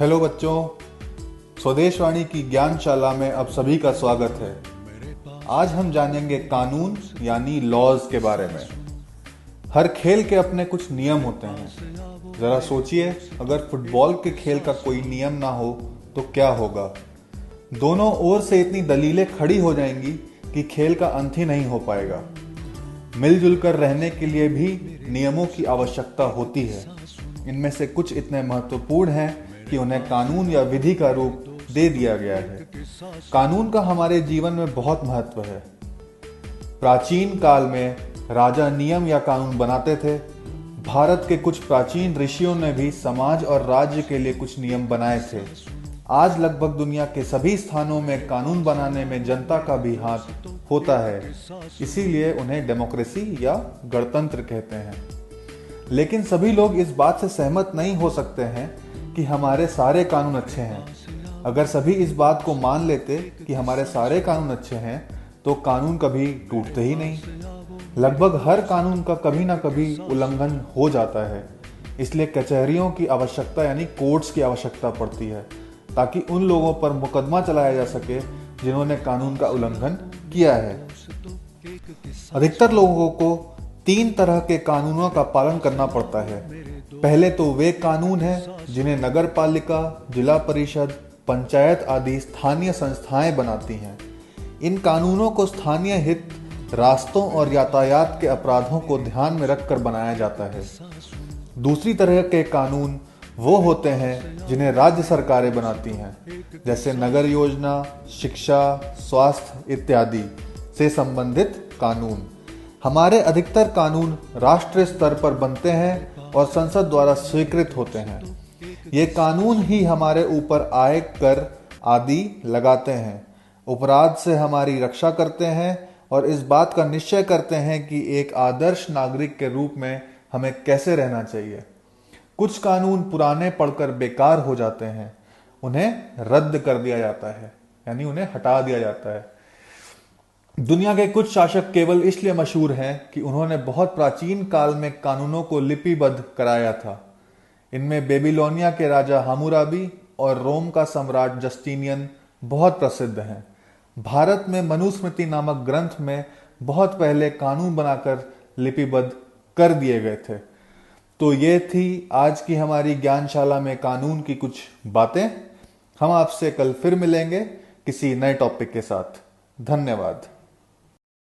Hello बच्चों, स्वदेशवाणी की ज्ञानशाला में अब सभी का स्वागत है। आज हम जानेंगे कानून यानी लॉज के बारे में। हर खेल के अपने कुछ नियम होते हैं। जरा सोचिए, अगर फुटबॉल के खेल का कोई नियम ना हो तो क्या होगा। दोनों ओर से इतनी दलीलें खड़ी हो जाएंगी कि खेल का अंत ही नहीं हो पाएगा। मिलजुल कर रहने के लिए भी नियमों की आवश्यकता होती है। इनमें से कुछ इतने महत्वपूर्ण हैं कि उन्हें कानून या विधि का रूप दे दिया गया है। कानून का हमारे जीवन में बहुत महत्व है। प्राचीन काल में राजा नियम या कानून बनाते थे। भारत के कुछ प्राचीन ऋषियों ने भी समाज और राज्य के लिए कुछ नियम बनाए थे। आज लगभग दुनिया के सभी स्थानों में कानून बनाने में जनता का भी हाथ होता है, इसीलिए उन्हें डेमोक्रेसी या गणतंत्र कहते हैं। लेकिन सभी लोग इस बात से सहमत नहीं हो सकते हैं कि हमारे सारे कानून अच्छे हैं। अगर सभी इस बात को मान लेते कि हमारे सारे कानून अच्छे हैं तो कानून कभी टूटते ही नहीं। लगभग हर कानून का कभी ना कभी उल्लंघन हो जाता है। इसलिए कचहरियों की आवश्यकता यानी कोर्ट्स की आवश्यकता पड़ती है, ताकि उन लोगों पर मुकदमा चलाया जा सके जिन्होंने कानून का उल्लंघन किया है। अधिकतर लोगों को 3 तरह के कानूनों का पालन करना पड़ता है। पहले तो वे कानून हैं जिन्हें नगर पालिका, जिला परिषद, पंचायत आदि स्थानीय संस्थाएं बनाती हैं। इन कानूनों को स्थानीय हित, रास्तों और यातायात के अपराधों को ध्यान में रखकर बनाया जाता है। दूसरी तरह के कानून वो होते हैं जिन्हें राज्य सरकारें बनाती हैं, जैसे नगर योजना, शिक्षा, स्वास्थ्य इत्यादि से संबंधित कानून। हमारे अधिकतर कानून राष्ट्रीय स्तर पर बनते हैं और संसद द्वारा स्वीकृत होते हैं। ये कानून ही हमारे ऊपर आय, कर आदि लगाते हैं, अपराध से हमारी रक्षा करते हैं और इस बात का निश्चय करते हैं कि एक आदर्श नागरिक के रूप में हमें कैसे रहना चाहिए। कुछ कानून पुराने पढ़कर बेकार हो जाते हैं, उन्हें रद्द कर दिया जाता है, यानी उन्हें हटा दिया जाता है। दुनिया के कुछ शासक केवल इसलिए मशहूर हैं कि उन्होंने बहुत प्राचीन काल में कानूनों को लिपिबद्ध कराया था। इनमें बेबीलोनिया के राजा हम्मुराबी और रोम का सम्राट जस्टिनियन बहुत प्रसिद्ध हैं। भारत में मनुस्मृति नामक ग्रंथ में बहुत पहले कानून बनाकर लिपिबद्ध कर दिए गए थे। तो ये थी आज की हमारी ज्ञानशाला में कानून की कुछ बातें। हम आपसे कल फिर मिलेंगे किसी नए टॉपिक के साथ। धन्यवाद।